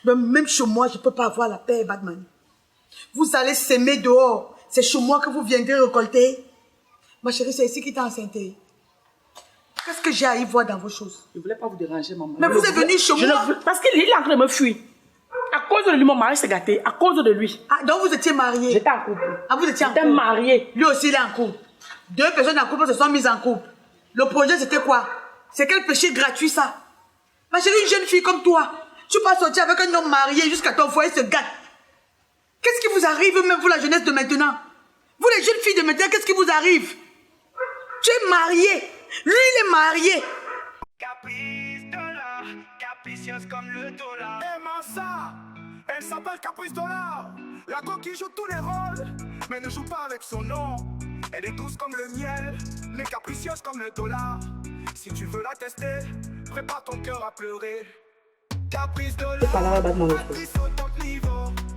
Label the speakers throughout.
Speaker 1: Même chez moi, je ne peux pas avoir la paix, Batman. Vous allez s'aimer dehors. C'est chez moi que vous viendrez récolter. Ma chérie, c'est ici qui t'a enceinté. Qu'est-ce que j'ai à y voir dans vos choses?
Speaker 2: Je ne voulais pas vous déranger, maman.
Speaker 1: Mais vous êtes venu chez moi.
Speaker 2: Parce qu'il est en train de me fuir. À cause de lui, mon mari s'est gâté. À cause de lui.
Speaker 1: Ah, donc vous étiez mariés?
Speaker 2: J'étais en couple.
Speaker 1: Ah, vous étiez en couple?
Speaker 2: J'étais mariée.
Speaker 1: Lui aussi, il est en couple. Deux personnes en couple se sont mises en couple. Le projet, c'était quoi? C'est quel péché gratuit, ça? Ma chérie, une jeune fille comme toi, tu peux sortir avec un homme marié jusqu'à ton foyer se gâte. Qu'est-ce qui vous arrive, même vous, la jeunesse de maintenant? Vous, les jeunes filles de maintenant, qu'est-ce qui vous arrive? Tu es marié. Lui, il est marié.
Speaker 3: Caprice dollar, capricieuse comme le dollar. Aimant ça, elle s'appelle Caprice dollar. La coquille joue tous les rôles, mais ne joue pas avec son nom. Elle est douce comme le miel, mais capricieuse comme le dollar. Si tu veux la tester, prépare ton cœur à pleurer. Caprice dollar.
Speaker 2: Je parle à Batman l'autre fois.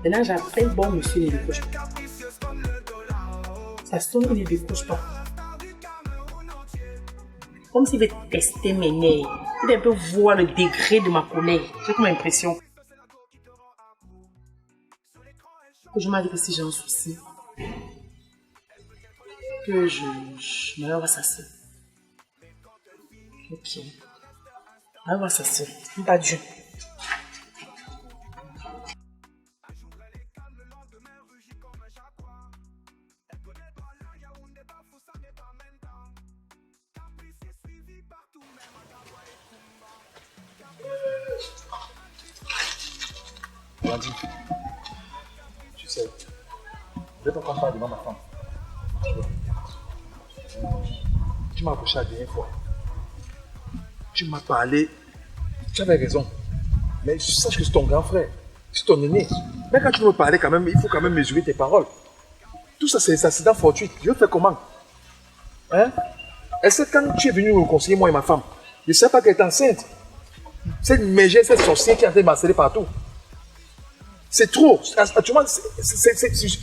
Speaker 2: Maintenant, j'appelle bon monsieur, il ne décroche pas. Ça sonne, il ne décroche pas. Comme s'il veut tester mes nerfs. Il veut un peu voir le degré de ma colère. J'ai comme l'impression que je m'en dis que si j'ai un souci, que je me vais s'asseoir. Ok. On va s'asseoir. Pas Dieu.
Speaker 4: Randy, tu sais, je ne vais pas parler devant ma femme. Tu m'as approché la dernière fois. Tu m'as parlé. Tu avais raison. Mais sache que c'est ton grand frère. C'est ton aîné. Mais quand tu veux me parler, quand même, il faut quand même mesurer tes paroles. Tout ça, c'est des accidents fortuits. Je fais comment? Hein? Est-ce que quand tu es venu nous conseiller, moi et ma femme, je ne sais pas qu'elle est enceinte. Cette mégère, cette sorcière qui a été marcelée partout. C'est trop. Actuellement,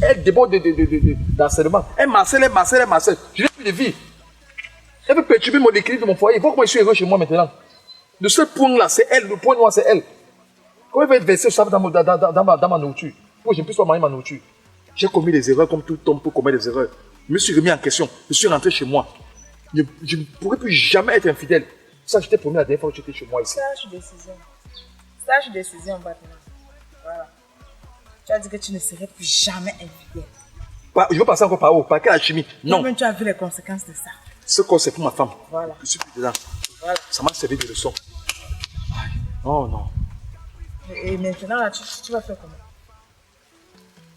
Speaker 4: elle déborde d'harcèlement. Elle marcelle. Je n'ai plus de vie. Elle veut perturber mon équilibre de mon foyer. Il faut que moi je suis heureux chez moi maintenant. Le seul point là, c'est elle. Le point noir, c'est elle. Comment elle va être versée dans ma nourriture? Pour que je ne puisse pas manger ma nourriture. J'ai commis des erreurs comme tout homme peut commettre des erreurs. Je me suis remis en question. Je suis rentré chez moi. Je ne pourrai plus jamais être infidèle. Ça, je t'ai promis la dernière fois que tu étais chez moi ici.
Speaker 2: Sage décision maintenant. Voilà. Tu as dit que tu ne serais plus jamais infidèle.
Speaker 4: Je veux passer encore par où? Par quelle alchimie? Non.
Speaker 2: Même tu as vu les conséquences de ça.
Speaker 4: Ce corps, c'est pour ma femme.
Speaker 2: Voilà.
Speaker 4: Je suis plus dedans.
Speaker 2: Voilà.
Speaker 4: Ça m'a servi de leçon. Oh non.
Speaker 2: Et maintenant, là, tu vas faire comment?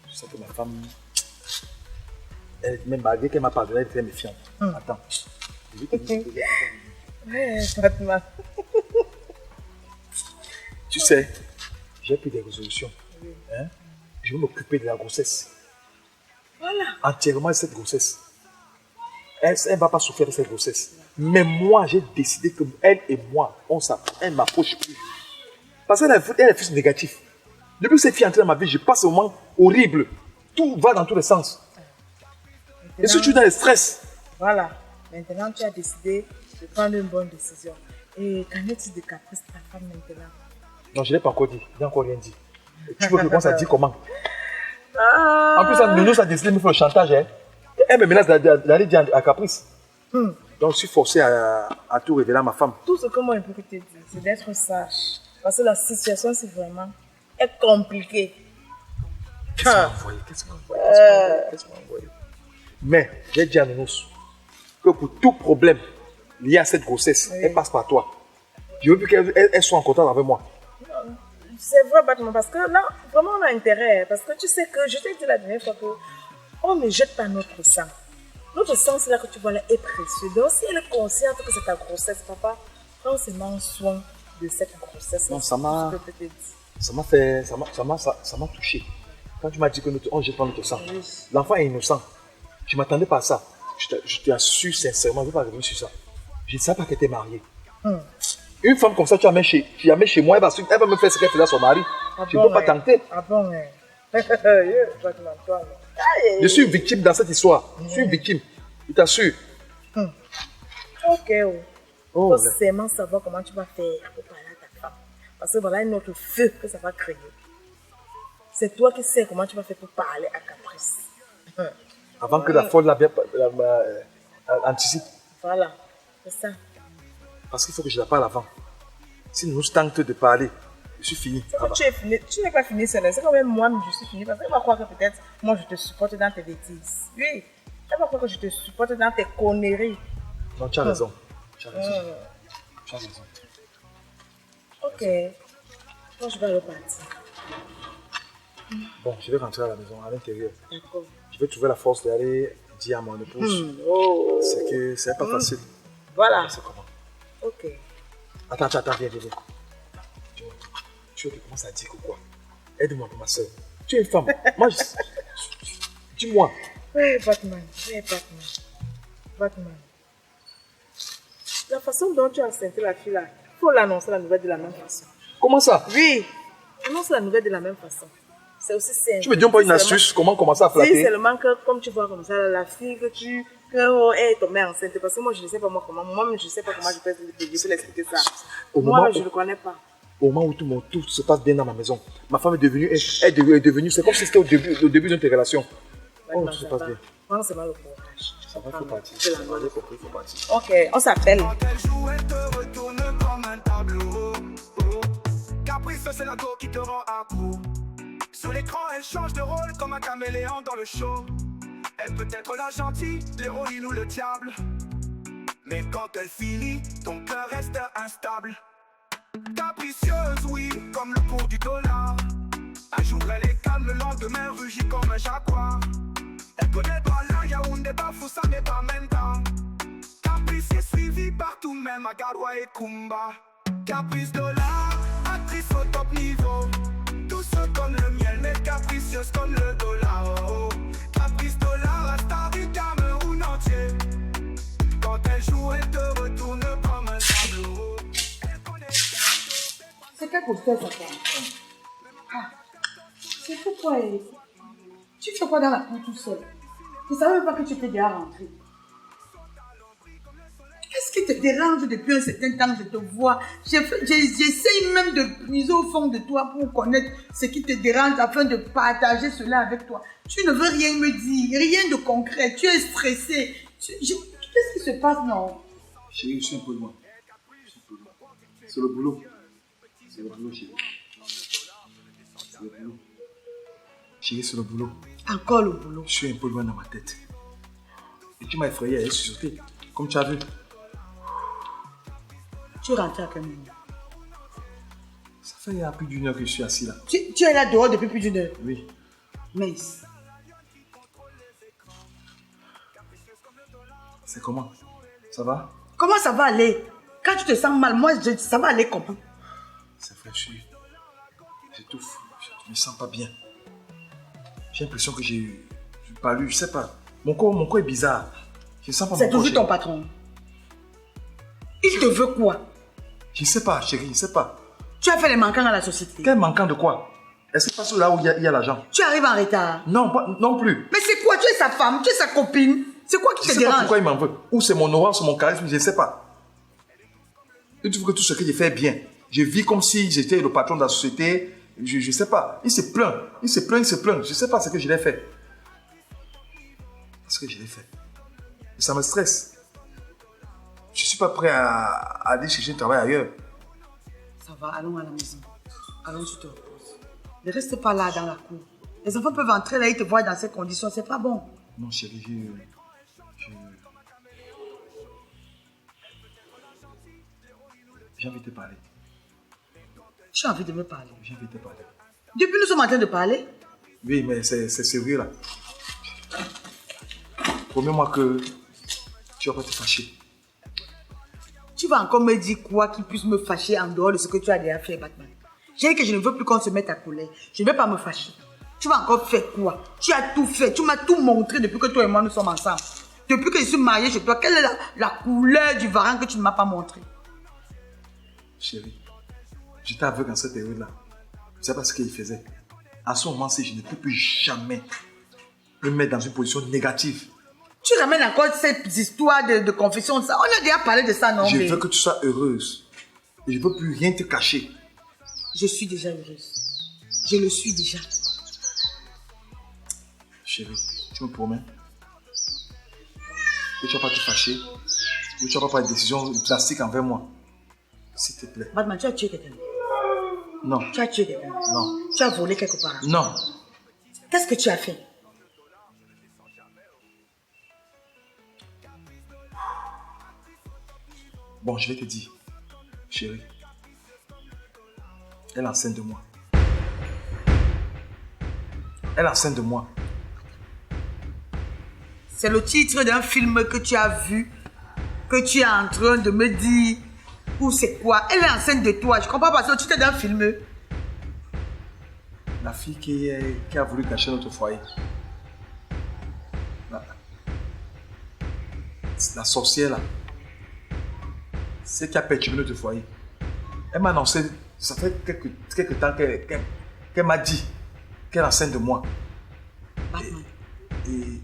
Speaker 4: Je sais que ma femme, même malgré qu'elle m'a pardonné, elle est très méfiante. Attends.
Speaker 2: Ouais, Fatma.
Speaker 4: Tu sais, j'ai pris des résolutions. Hein? Je vais m'occuper de la grossesse.
Speaker 2: Voilà.
Speaker 4: Entièrement de cette grossesse. Elle ne va pas souffrir de cette grossesse. Mais moi, j'ai décidé que elle et moi, elle ne m'approche plus. Parce qu'elle est fils négatif. Depuis que cette fille est entrée dans ma vie, je passe un moment horrible. Tout va dans tous les sens. Et si tu es dans le stress.
Speaker 2: Voilà. Maintenant, tu as décidé de prendre une bonne décision. Et qu'en est-il de Caprice, ta femme maintenant?
Speaker 4: Non, je ne l'ai pas encore dit. Je n'ai encore rien dit. Et tu veux que je commence à dire comment? En plus, Nounou, ça a décidé de me faire le chantage. Hein. Elle me menace d'aller dire à Caprice. Donc, je suis forcé à tout révéler à ma femme.
Speaker 2: Tout ce que moi, je peux te dire, c'est d'être sage. Parce que la situation, c'est vraiment compliquée.
Speaker 4: Qu'est-ce qu'on m'a envoyé? Mais, j'ai dit à Nounous que pour tout problème lié à cette grossesse, elle passe par toi. Je veux plus qu'elle soit en contact avec moi.
Speaker 2: C'est vrai, Batman, parce que là, vraiment, on a intérêt. Parce que tu sais que, je t'ai dit la dernière fois que on ne jette pas notre sang. Notre sang, c'est là que tu vois, là, est précieux. Donc, si elle est consciente que c'est ta grossesse, papa, prends seulement soin de cette grossesse.
Speaker 4: Non, ça m'a touché. Quand tu m'as dit que on jette pas notre sang, oui. L'enfant est innocent. Je ne m'attendais pas à ça. Je t'assure sincèrement, je ne vais pas revenir sur ça. Je ne savais pas qu'elle était mariée. Une femme comme ça, tu la mets chez moi, elle va me faire ce qu'elle faisait à son mari. Je ne peux pas tenter.
Speaker 2: Ah bon,
Speaker 4: je suis une victime dans cette histoire. Je suis une victime. Je t'assure.
Speaker 2: Ok. Il faut seulement savoir comment tu vas faire pour parler à ta femme. Parce que voilà un autre feu que ça va créer. C'est toi qui sais comment tu vas faire pour parler à Caprice.
Speaker 4: Avant que la folle la bien anticipe.
Speaker 2: Voilà, c'est ça.
Speaker 4: Parce qu'il faut que je la parle avant. Si nous tente de parler, je suis fini.
Speaker 2: C'est que tu es fini, tu n'es pas fini seul. C'est quand même moi, je suis fini. Parce qu'elle va croire que peut-être moi je te supporte dans tes bêtises. Oui, elle va croire que je te supporte dans tes conneries.
Speaker 4: Non, tu as raison. Tu as raison. Tu as raison.
Speaker 2: Ok. Moi, je vais aller partir.
Speaker 4: Bon, je vais rentrer à la maison, à l'intérieur.
Speaker 2: D'accord.
Speaker 4: Je vais trouver la force d'aller dire à mon épouse. C'est que c'est pas facile.
Speaker 2: Voilà.
Speaker 4: C'est comment?
Speaker 2: Ok.
Speaker 4: Attends, viens. Tu commences à dire que quoi? Aide-moi pour ma soeur. Tu es une femme. Moi, dis-moi.
Speaker 2: Oui, Batman. La façon dont tu as enceinté la fille là, il faut l'annoncer la nouvelle de la même façon.
Speaker 4: Comment ça?
Speaker 2: Oui. Annonce la nouvelle de la même façon. C'est aussi simple.
Speaker 4: Tu me dis pas une astuce, comment commencer à flatter?
Speaker 2: Si seulement que, comme tu vois comme ça, la fille que elle est tombée enceinte, parce que moi je ne sais pas moi-même je ne sais pas comment je peux l'expliquer ça. Moi je ne le connais pas.
Speaker 4: Au moment où tout se passe bien dans ma maison, ma femme est devenue, c'est comme si c'était au début de notre relation. Oh, tout se passe bien.
Speaker 2: Non, c'est mal le courage.
Speaker 4: Ça va, il faut partir. J'ai compris, il faut partir.
Speaker 2: Ok, on s'appelle.
Speaker 3: Quand elle joue, elle te retourne comme un tableau. Caprice, c'est la go qui te rend accro. Sur l'écran, elle change de rôle comme un caméléon dans le show. Elle peut être la gentille, l'héroïne ou le diable. Mais quand elle finit, ton cœur reste instable. Capricieuse, oui, comme le cours du dollar. Un jour elle est calme, le lendemain rugit comme un jaguar. Elle connaît pas la Yaoundé, Bafoussa, mais pas Menta. Caprice est suivi partout, même à Garoua et Kumba. Caprice dollar, actrice au top niveau. Douce comme le miel, mais capricieuse comme le dollar. Oh. Caprice dollar, la star du Cameroun entier. Quand elle joue, elle te retourne comme un tableau.
Speaker 1: C'est quel posteur ça toi? Ah, c'est pourquoi tu fais quoi dans la cour tout seul? Je ne savais même pas que tu étais déjà rentré. Qu'est-ce qui te dérange depuis un certain temps? Je te vois. J'essaye même de puiser au fond de toi pour connaître ce qui te dérange afin de partager cela avec toi. Tu ne veux rien me dire, rien de concret. Tu es stressé. Qu'est-ce qui se passe, non?
Speaker 4: Chérie, je suis un peu loin. C'est le boulot. C'est le boulot, chérie. C'est le boulot. Chérie, c'est le boulot.
Speaker 1: Encore le boulot.
Speaker 4: Je suis un peu loin dans ma tête. Et tu m'as effrayé, elle suscité. Comme tu as vu.
Speaker 1: Tu es rentré à quel moment?
Speaker 4: Ça fait plus d'une heure que je suis assis là.
Speaker 1: Tu es là dehors depuis plus d'une heure?
Speaker 4: Oui.
Speaker 1: Mince.
Speaker 4: C'est comment? Ça va?
Speaker 1: Comment ça va aller? Quand tu te sens mal, moi, ça va aller comment?
Speaker 4: C'est vrai, j'étouffe. Je me sens pas bien. J'ai l'impression que j'ai pas lu, je sais pas. Mon corps est bizarre. Je sens pas mon corps.
Speaker 1: C'est toujours ton patron. Il te veut quoi?
Speaker 4: Je sais pas, chérie, je sais pas.
Speaker 1: Tu as fait les manquants à la société.
Speaker 4: Quel manquant de quoi? Est-ce que c'est pas là où il y a l'argent?
Speaker 1: Tu arrives en retard.
Speaker 4: Non, non plus.
Speaker 1: Mais c'est quoi? Tu es sa femme, tu es sa copine. C'est quoi qui te
Speaker 4: Je sais
Speaker 1: dérange?
Speaker 4: pas pourquoi il m'en veut. Ou c'est mon aura, c'est mon charisme, je ne sais pas. Il trouve que tout ce que j'ai fait est bien. Je vis comme si j'étais le patron de la société. Je ne sais pas. Il se plaint. Je ne sais pas ce que je l'ai fait. Ce que je l'ai fait. Et ça me stresse. Je ne suis pas prêt à aller chercher un travail ailleurs.
Speaker 1: Ça va, allons à la maison. Allons, tu te reposes. Ne reste pas là dans la cour. Les enfants peuvent entrer là et te voir dans ces conditions. C'est pas bon.
Speaker 4: Non, chérie, j'ai envie de te parler.
Speaker 1: Tu as envie de me parler?
Speaker 4: J'ai envie de te parler.
Speaker 1: Depuis nous sommes en train de parler?
Speaker 4: Oui, mais c'est sérieux là. Promets-moi que tu vas pas te fâcher.
Speaker 1: Tu vas encore me dire quoi qui puisse me fâcher en dehors de ce que tu as déjà fait, Batman? J'ai dit que je ne veux plus qu'on se mette à colère. Je ne vais pas me fâcher. Tu vas encore faire quoi? Tu as tout fait. Tu m'as tout montré depuis que toi et moi nous sommes ensemble. Depuis que je suis mariée chez toi, quelle est la couleur du varan que tu ne m'as pas montré?
Speaker 4: Chérie, j'étais aveugle en cette période-là. Je ne sais pas ce qu'il faisait. À ce moment-ci, je ne peux plus jamais me mettre dans une position négative.
Speaker 1: Tu ramènes encore cette histoire de confession. Ça. On a déjà parlé de ça, non?
Speaker 4: Je veux que tu sois heureuse. Et je ne peux plus rien te cacher.
Speaker 1: Je suis déjà heureuse. Je le suis déjà.
Speaker 4: Chérie, tu me promets que tu ne vas pas te fâcher, que tu ne vas pas prendre des décisions drastiques envers moi. S'il te plaît.
Speaker 1: Batman, tu as tué quelqu'un?
Speaker 4: Non.
Speaker 1: Tu as tué quelqu'un?
Speaker 4: Non.
Speaker 1: Tu as volé quelque part?
Speaker 4: Non.
Speaker 1: Qu'est-ce que tu as fait?
Speaker 4: Bon, je vais te dire, chérie, elle est enceinte de moi. Elle est enceinte de moi.
Speaker 1: C'est le titre d'un film que tu as vu, que tu es en train de me dire, ou c'est quoi? Elle est enceinte de toi, je comprends pas, c'est le titre d'un film.
Speaker 4: La fille qui a voulu cacher notre foyer. La sorcière là. C'est qui a perturbé notre foyer. Elle m'a annoncé, ça fait quelques temps qu'elle m'a dit qu'elle est enceinte de moi. Et...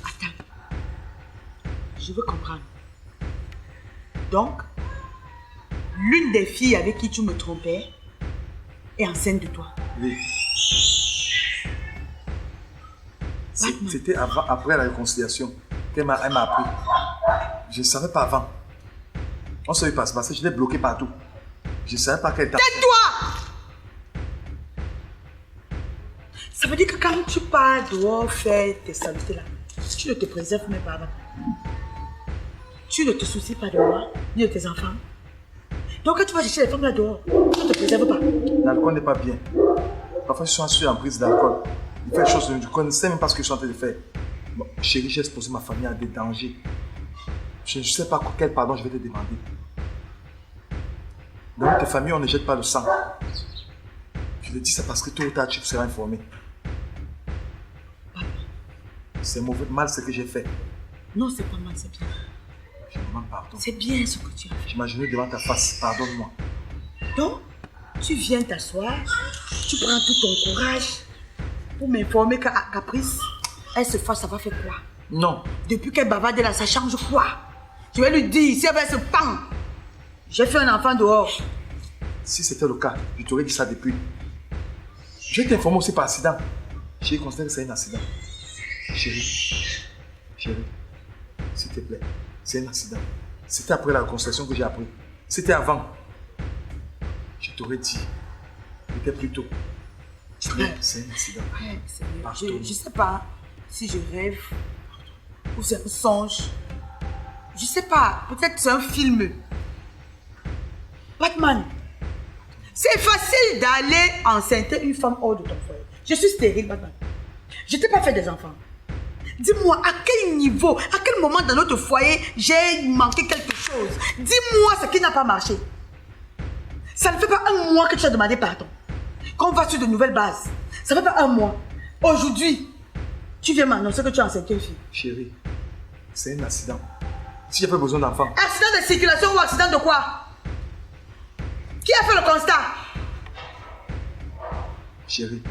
Speaker 1: Attends. Je veux comprendre. Donc, l'une des filles avec qui tu me trompais est enceinte de toi.
Speaker 4: Oui. C'était après la réconciliation qu'elle m'a appris. Je ne savais pas avant. On ne savait pas, parce que je l'ai bloqué partout. Je ne savais pas qu'elle était...
Speaker 1: Tais-toi! Ça veut dire que quand tu pars dehors faire tes saletés là, tu ne te préserves même pas avant. Tu ne te soucies pas de moi, ni de tes enfants. Donc quand tu vas chercher les femmes là dehors, tu ne te préserves pas.
Speaker 4: L'alcool n'est pas bien. Parfois, je suis en prise d'alcool. Il fait des choses, je ne connaissais même pas ce que je suis en train de faire. Bon, chérie, j'ai exposé ma famille à des dangers. Je ne sais pas quel pardon je vais te demander. Dans tes familles, on ne jette pas le sang. Je te dis ça parce que tôt ou tard, tu seras informé. C'est mauvais, mal ce que j'ai fait.
Speaker 1: Non, c'est pas mal, c'est bien.
Speaker 4: Je demande pardon.
Speaker 1: C'est bien ce que tu as fait.
Speaker 4: J'imagine devant ta face, pardonne-moi.
Speaker 1: Donc, tu viens t'asseoir, tu prends tout ton courage pour m'informer qu'à Caprice, elle se fâche, ça va faire quoi?
Speaker 4: Non.
Speaker 1: Depuis qu'elle bavarde là, ça change quoi? Je vais lui dire, si elle va se pendre, j'ai fait un enfant dehors.
Speaker 4: Si c'était le cas, je t'aurais dit ça depuis. Je vais t'informer aussi par accident. J'ai considéré que c'est un accident. Chérie, s'il te plaît, c'est un accident. C'était après la réconciliation que j'ai appris. C'était avant. Je t'aurais dit. Peut-être plus tôt.
Speaker 1: Ouais.
Speaker 4: C'est un accident.
Speaker 1: Ouais, je ne sais pas si je rêve ou c'est un songe. Je sais pas, peut-être c'est un film. Batman, c'est facile d'aller enceinter une femme hors de ton foyer. Je suis stérile, Batman. Je t'ai pas fait des enfants. Dis-moi, à quel niveau, à quel moment dans notre foyer j'ai manqué quelque chose? Dis-moi ce qui n'a pas marché. Ça ne fait pas un mois que tu as demandé pardon. Qu'on va sur de nouvelles bases. Ça ne fait pas un mois. Aujourd'hui, tu viens m'annoncer que tu as enceinté une fille.
Speaker 4: Chérie, c'est un accident. Si j'avais besoin d'enfants.
Speaker 1: Accident de circulation ou accident de quoi? Qui a fait le constat?
Speaker 4: Chérie,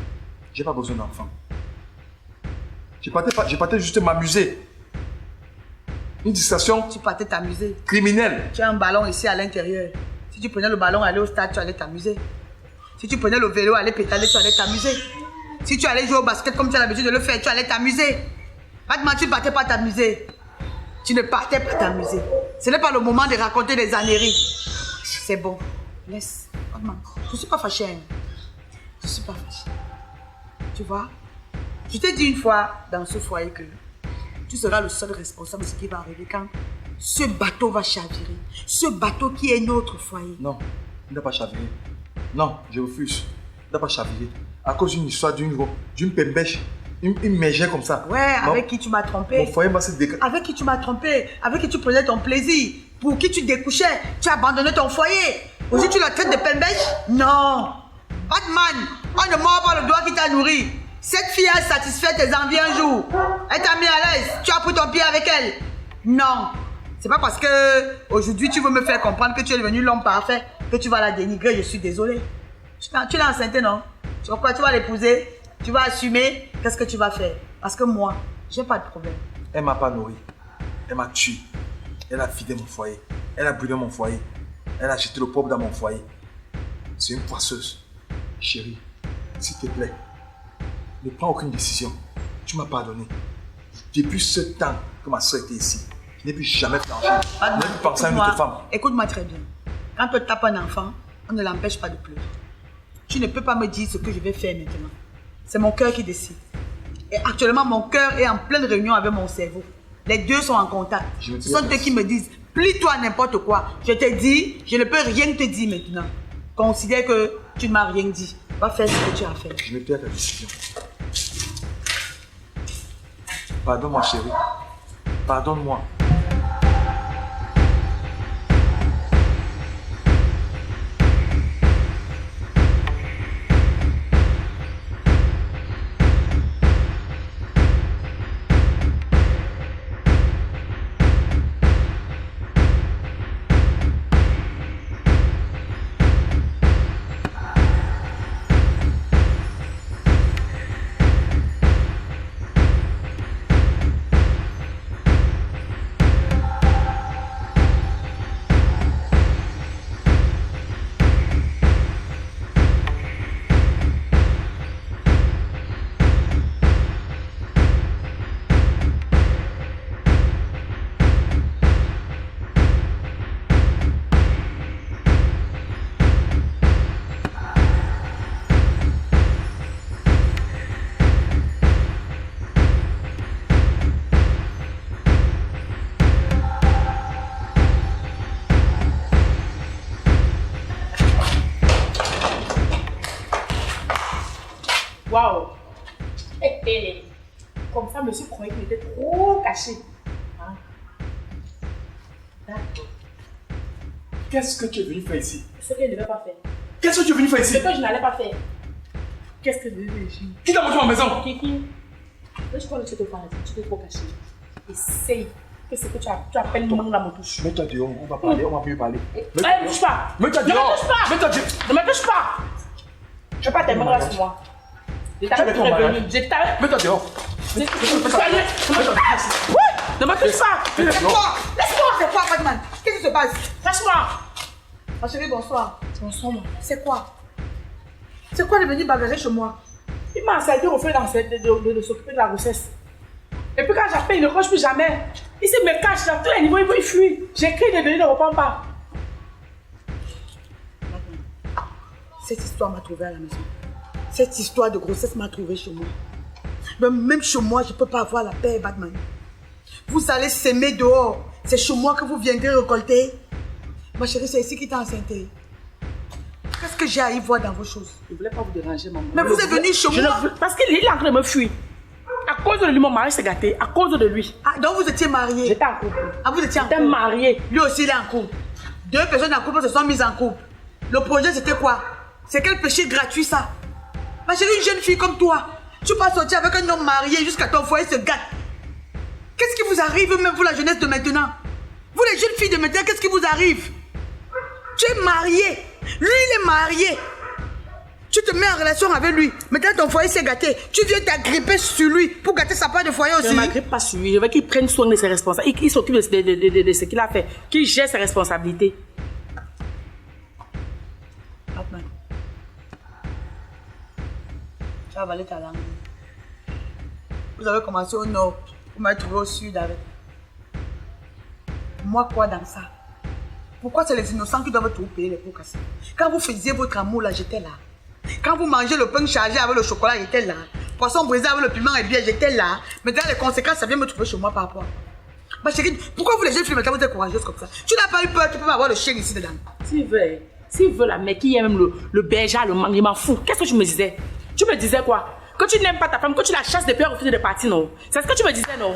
Speaker 4: j'ai pas besoin d'enfants. Je partais juste m'amuser. Une distraction.
Speaker 1: Tu partais t'amuser.
Speaker 4: Criminelle.
Speaker 1: Tu as un ballon ici à l'intérieur. Si tu prenais le ballon, aller au stade, tu allais t'amuser. Si tu prenais le vélo, aller pédaler, tu allais t'amuser. Si tu allais jouer au basket comme tu as l'habitude de le faire, tu allais t'amuser. Batman, tu ne partais pas t'amuser. Tu ne partais pas t'amuser. Ce n'est pas le moment de raconter des âneries. C'est bon. Laisse. Batman, je ne suis pas fâchée. Je ne suis pas fâchée. Tu vois? Je t'ai dit une fois dans ce foyer que tu seras le seul responsable de ce qui va arriver quand ce bateau va chavirer. Ce bateau qui est notre foyer.
Speaker 4: Non, il n'a pas chaviré. Non, je refuse. Il n'a pas chaviré. À cause d'une histoire d'une pembèche, une mégère comme ça.
Speaker 1: Ouais,
Speaker 4: non.
Speaker 1: Avec qui tu m'as trompé.
Speaker 4: Mon foyer va se déclarer.
Speaker 1: Avec qui tu m'as trompé. Avec qui tu prenais ton plaisir. Pour qui tu découchais. Tu as abandonné ton foyer. Aujourd'hui, tu la traites de pembèche? Non. Batman, on ne mord pas le doigt qui t'a nourri. Cette fille a satisfait tes envies un jour. Elle t'a mis à l'aise. Tu as pris ton pied avec elle. Non. C'est pas parce que aujourd'hui tu veux me faire comprendre que tu es devenu l'homme parfait que tu vas la dénigrer. Je suis désolée. Tu l'as enceinte, non? Tu vois quoi? Tu vas l'épouser. Tu vas assumer. Qu'est-ce que tu vas faire? Parce que moi, j'ai pas de problème.
Speaker 4: Elle m'a pas nourri. Elle m'a tué. Elle a vidé mon foyer. Elle a brûlé mon foyer. Elle a jeté le pauvre dans mon foyer. C'est une poisseuse. Chérie, s'il te plaît. Ne prends aucune décision. Tu m'as pardonné. Depuis ce temps que ma soeur était ici, je n'ai plus jamais planché. Je n'ai plus pensé à une autre femme.
Speaker 1: Écoute-moi très bien. Quand on tape un enfant, on ne l'empêche pas de pleurer. Tu ne peux pas me dire ce que je vais faire maintenant. C'est mon cœur qui décide. Et actuellement, mon cœur est en pleine réunion avec mon cerveau. Les deux sont en contact. Ce sont eux qui me disent, plie-toi n'importe quoi. Je te dis, je ne peux rien te dire maintenant. Considère que tu ne m'as rien dit. Va faire ce que tu as à faire.
Speaker 4: Je me plais à ta décision. Pardonne-moi, chérie. Pardonne-moi.
Speaker 2: Waouh! Comme ça, monsieur croyait qu'il était trop caché. Hein? D'accord.
Speaker 4: Qu'est-ce que tu es venu faire ici?
Speaker 2: Ce que je ne devais pas faire.
Speaker 4: Qu'est-ce que tu es venu faire ici?
Speaker 2: Ce que je n'allais pas faire. Qu'est-ce que je devais faire?
Speaker 4: Qui t'a montré ma maison?
Speaker 2: Kiki, je crois que tu te parles, tu t'es trop caché. Essaye. Qu'est-ce que tu appelles mon nom à mon touche?
Speaker 4: Mets-toi dehors, on va parler, on va mieux parler.
Speaker 2: Ne me touche pas!
Speaker 4: Mets-toi dehors!
Speaker 2: Ne me touche pas!
Speaker 4: Mets-toi dehors!
Speaker 2: Ne me touche pas! Je ne vais pas tes mains sur moi. Je t'avais prévenu.
Speaker 4: Mets-toi dehors!
Speaker 2: Ne me touche pas!
Speaker 1: Laisse-moi! C'est quoi, Batman? Qu'est-ce qui se passe?
Speaker 2: Lâche-moi!
Speaker 1: Ma chérie, bonsoir.
Speaker 2: Bonsoir, moi.
Speaker 1: C'est quoi? C'est quoi de venir bagarrer chez moi?
Speaker 2: Il m'a enseigné au fait de s'occuper de la grossesse. Et puis quand j'appelle, il ne coche plus jamais. Il se me cache dans tous les niveaux, il fuit. J'écris des données, il ne répond pas.
Speaker 1: Cette histoire m'a trouvé à la maison. Cette histoire de grossesse m'a trouvé chez moi. Mais même chez moi, je ne peux pas avoir la paix, Batman. Vous allez s'aimer dehors. C'est chez moi que vous viendrez récolter. Ma chérie, c'est ici qui t'a enceinté. Qu'est-ce que j'ai à y voir dans vos choses?
Speaker 2: Je ne voulais pas vous déranger, maman.
Speaker 1: Mais vous êtes venu chez moi.
Speaker 2: Parce qu'il est en train de me fuir. À cause de lui, mon mari s'est gâté. À cause de lui.
Speaker 1: Ah, donc vous étiez mariés?
Speaker 2: J'étais en couple.
Speaker 1: Ah, vous étiez en couple?
Speaker 2: J'étais mariée.
Speaker 1: Lui aussi, il est en couple. Deux personnes en couple se sont mises en couple. Le projet, c'était quoi? C'est quel péché gratuit, ça? Ma chérie, une jeune fille comme toi, tu peux sortir avec un homme marié jusqu'à ton foyer se gâte. Qu'est-ce qui vous arrive, même vous, la jeunesse de maintenant? Vous, les jeunes filles de maintenant, qu'est-ce qui vous arrive? Tu es marié. Lui, il est marié. Tu te mets en relation avec lui. Maintenant, ton foyer s'est gâté. Tu viens t'agripper sur lui pour gâter sa part de foyer aussi.
Speaker 2: Je ne m'agrippe pas sur lui. Je veux qu'il prenne soin de ses responsabilités. Qu'il s'occupe de ce qu'il a fait. Qu'il gère ses responsabilités.
Speaker 1: Batman, tu as avalé ta langue. Vous avez commencé au nord. Vous m'avez trouvé au sud avec. Moi, quoi dans ça? Pourquoi c'est les innocents qui doivent tout payer les pots cassés? Quand vous faisiez votre amour là, j'étais là. Quand vous mangez le pain chargé avec le chocolat, j'étais là. Poisson brisé avec le piment et bien, j'étais là. Maintenant, les conséquences, ça vient me trouver chez moi par rapport. Ma chérie, pourquoi vous les jeunes filles maintenant vous êtes courageuses comme ça? Tu n'as pas eu peur, tu peux avoir le chien ici dedans.
Speaker 2: S'il veut la mec qui est même le berger, le mangue, il m'en fout. Qu'est-ce que tu me disais? Tu me disais quoi? Que tu n'aimes pas ta femme, que tu la chasses depuis refuser de partir, non? C'est ce que tu me disais, non?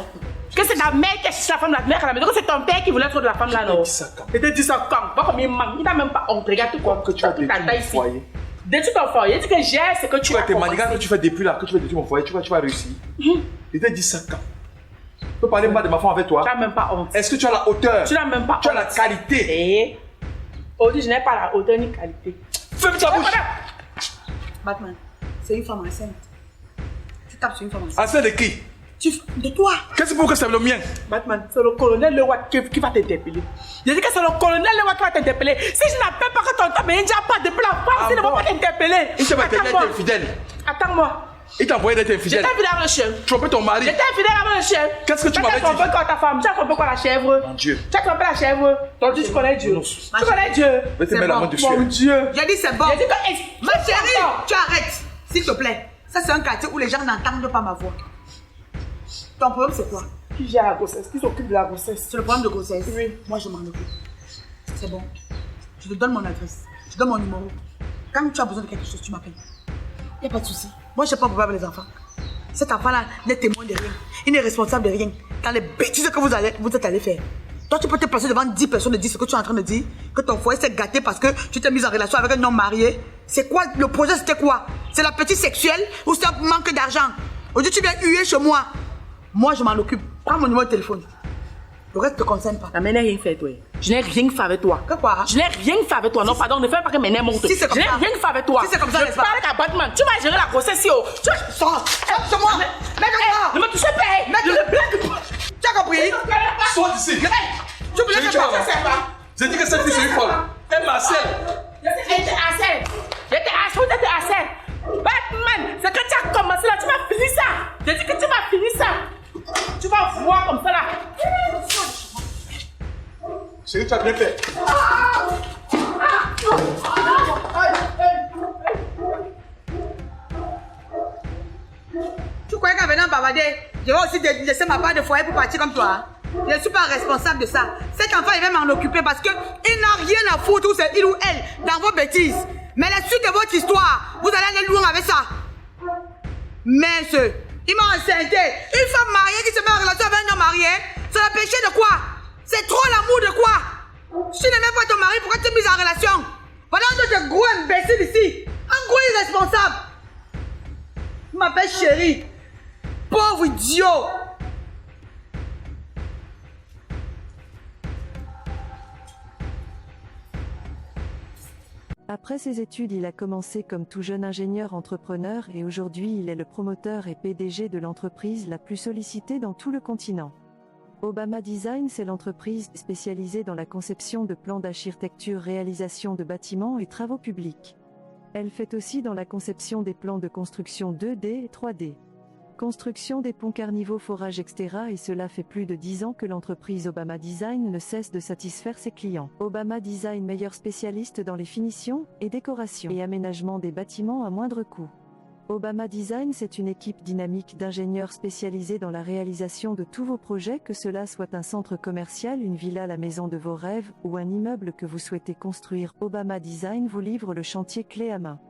Speaker 2: Que c'est ta mère qui a cherché la femme de la mère à la maison, que c'est ton père qui voulait trop de la femme là, non? Je t'ai dit ça quand? Pas comme il manque, il n'a même pas honte. Regarde tout quoi.
Speaker 4: Que tu as détruit mon foyer.
Speaker 2: Détruis ton foyer, dis que j'ai ce que tu as.
Speaker 4: Tes manigances que tu fais depuis là, que tu vas détruire mon foyer, tu vas réussir. Je t'ai dit ça quand? Je peux parler mal de ma femme avec toi?
Speaker 2: Tu n'as même pas honte.
Speaker 4: Est-ce que tu as la hauteur?
Speaker 2: Tu n'as même pas honte.
Speaker 4: Tu as la qualité.
Speaker 2: Et aujourd'hui, je n'ai pas la hauteur ni qualité.
Speaker 4: Ferme ta bouche.
Speaker 1: Batman, c'est une femme enceinte. Tu tapes sur une femme enceinte.
Speaker 4: Enceinte de qui?
Speaker 1: De toi.
Speaker 4: Qu'est-ce que c'est le mien?
Speaker 2: Batman, c'est le colonel Lewa qui va t'interpeller. Je dis que c'est le colonel Lewa qui va t'interpeller. Si je n'appelle pas que ton temps, mais il n'y a pas de plan. Il ne va pas t'interpeller.
Speaker 4: Il te va t'interpeller fidèle.
Speaker 2: Attends-moi.
Speaker 4: Il t'a envoyé d'être infidèle.
Speaker 2: J'étais infidèle avec le chien.
Speaker 4: Tromper ton mari.
Speaker 2: J'étais infidèle avec le chien.
Speaker 4: Qu'est-ce que tu m'avais dit?
Speaker 2: Tu as trompé quoi ta femme? Tu as trompé quoi la chèvre?
Speaker 4: Mon Dieu.
Speaker 2: Tu as trompé la chèvre. Donc tu connais Dieu. Tu connais Dieu.
Speaker 4: Mais
Speaker 1: C'est
Speaker 4: mets la
Speaker 1: bon.
Speaker 4: main dessus.
Speaker 2: Mon Dieu.
Speaker 1: J'ai dit c'est bon.
Speaker 2: J'ai dit que...
Speaker 1: Ma chérie, tu arrêtes. S'il te plaît. Ça, c'est un quartier où les gens n'entendent pas ma voix. Ton problème, c'est quoi?
Speaker 2: Qui gère la grossesse? Qui s'occupe de la grossesse?
Speaker 1: C'est le problème de grossesse.
Speaker 2: Oui.
Speaker 1: Moi, je m'en occupe. C'est bon. Je te donne mon adresse. Je te donne mon numéro. Quand tu as besoin de quelque chose, tu m'appelles. Il n'y a pas de souci. Moi, je ne sais pas pourquoi avec les enfants. Cet enfant-là n'est témoin de rien. Il n'est responsable de rien. Dans les bêtises que vous êtes allés faire. Toi, tu peux te placer devant 10 personnes et dire ce que tu es en train de dire. Que ton foyer s'est gâté parce que tu t'es mis en relation avec un homme marié. C'est quoi? Le projet, c'était quoi? C'est la petite sexuelle ou c'est un manque d'argent? Aujourd'hui, tu viens huer chez moi. Moi, je m'en occupe. Prends mon numéro de téléphone. Le reste ne te concerne pas.
Speaker 2: La mère n'a rien fait, toi. Je n'ai rien fait avec toi.
Speaker 1: Que quoi?
Speaker 2: Je n'ai rien fait avec toi. Non, pardon, ne fais pas que mes nerfs montent.
Speaker 1: Si c'est comme
Speaker 2: je n'ai
Speaker 1: ça.
Speaker 2: rien fait avec toi.
Speaker 1: Si c'est comme ça,
Speaker 2: je
Speaker 1: n'est-ce pas?
Speaker 2: parle avec Batman. Tu vas gérer la grossesse, yo. Tu vas...
Speaker 1: Sors moi.
Speaker 2: Ne me touchez pas.
Speaker 1: Mec,
Speaker 2: Je ne blague pas.
Speaker 1: tu as compris?
Speaker 4: Sors d'ici.
Speaker 1: Tu voulais
Speaker 4: Chérie,
Speaker 1: que
Speaker 4: tu vas
Speaker 1: ça
Speaker 4: voir.
Speaker 1: se pas.
Speaker 4: J'ai dit que cette fille c'est une folle. Elle m'harcèle.
Speaker 2: J'étais assez. J'étais assez. Batman, c'est que tu as commencé là. Tu m'as fini ça. J'ai dit que tu m'as fini ça. Tu vas voir comme ça là.
Speaker 4: Chérie, tu as bien fait.
Speaker 1: Tu croyais qu'en venant bavarder, je vais aussi laisser ma part de foyer pour partir comme toi? Je ne suis pas responsable de ça. Cet enfant, il va m'en occuper parce qu'il n'a rien à foutre, ou c'est il ou elle, dans vos bêtises. Mais la suite de votre histoire, vous allez aller loin avec ça. Mais il m'a enceinté. Une femme mariée qui se met en relation avec un homme marié, c'est le péché de quoi? C'est trop l'amour de quoi? Si tu n'aimais pas ton mari, pourquoi tu t'es mise en relation? Voilà un autre gros imbécile ici. Un gros irresponsable. Il m'appelle chérie. Pauvre idiot.
Speaker 5: Après ses études, il a commencé comme tout jeune ingénieur entrepreneur et aujourd'hui il est le promoteur et PDG de l'entreprise la plus sollicitée dans tout le continent. Obama Design, c'est l'entreprise spécialisée dans la conception de plans d'architecture, réalisation de bâtiments et travaux publics. Elle fait aussi dans la conception des plans de construction 2D et 3D. Construction des ponts Carnivaux, forage, etc. Et cela fait plus de 10 ans que l'entreprise Obama Design ne cesse de satisfaire ses clients. Obama Design, meilleur spécialiste dans les finitions et décorations et aménagement des bâtiments à moindre coût. Obama Design, c'est une équipe dynamique d'ingénieurs spécialisés dans la réalisation de tous vos projets, que cela soit un centre commercial, une villa, la maison de vos rêves ou un immeuble que vous souhaitez construire. Obama Design vous livre le chantier clé à main.